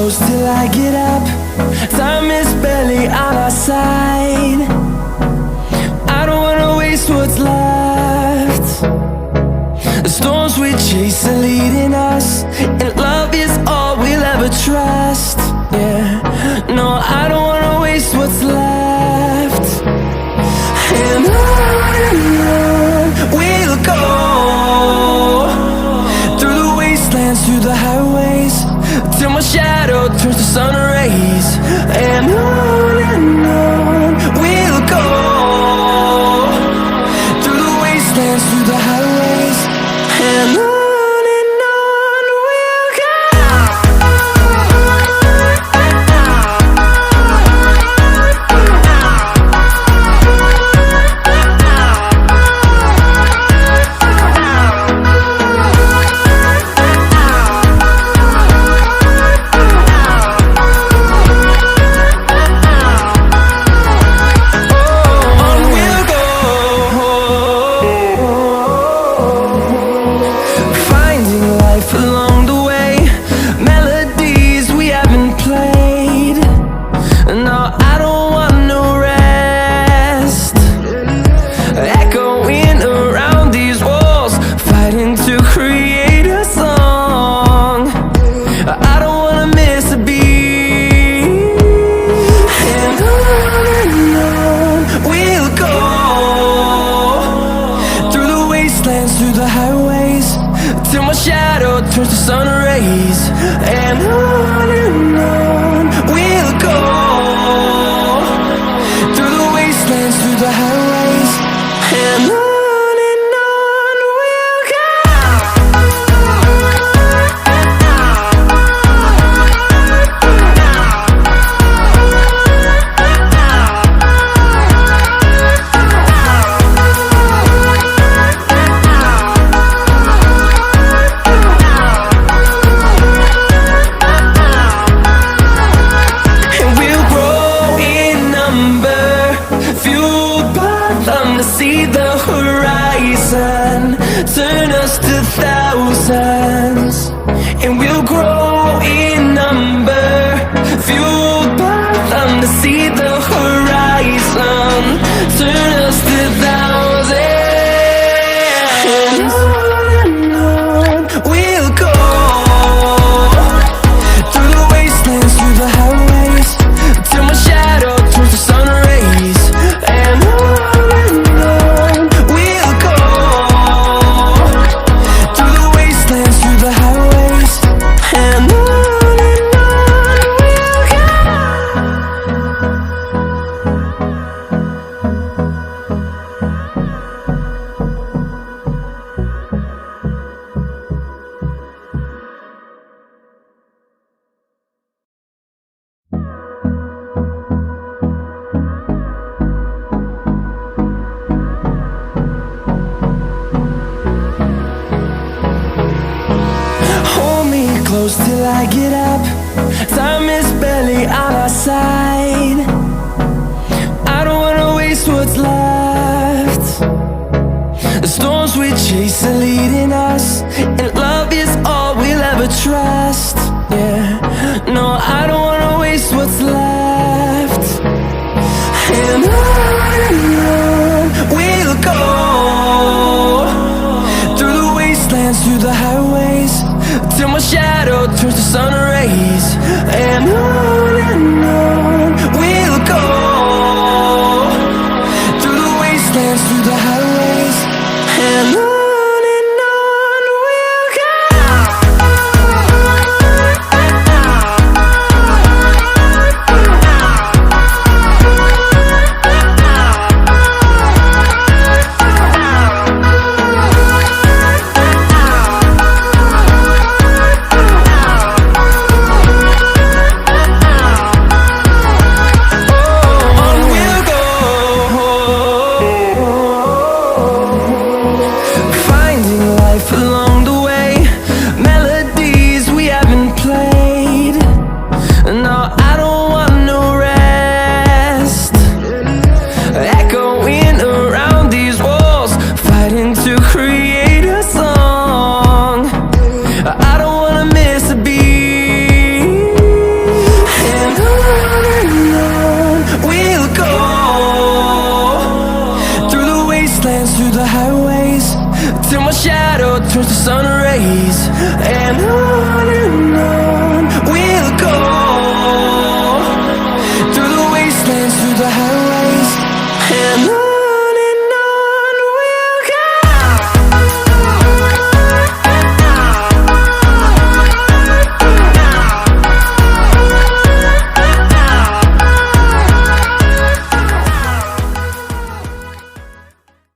close till I get up. Time is barely on our side. I don't wanna waste what's left. The storms we chase are leading us, and love is all we'll ever trust. Yeah, no, I don't wanna waste what's left. And on we'll go, through the wastelands, through the highways, till my shadow turns to sun rays. And on we'll go, through the wastelands, through the highways, and on we'll go. Through the highways, till my shadow turns to sun rays. And on we'll go, through the wastelands, through the highways, and on we'll go. See the horizon, turn us to thousands, and we'll grow in number, fueled by them. To see the horizon, turn us to thousands, and on we'll go, through the wastelands, through the highways, till my shadow turns to sun rays. And close till I get up. Time is barely on our side. I don't wanna waste what's left. The storms we chase are leading us, and love is all we'll ever trust. Yeah, no, I don't wanna waste what's left. And on we'll go, through the wastelands, through the highways, till my shadow turns to sun rays. And on we'll go, through the wastelands, through the highways, and on sun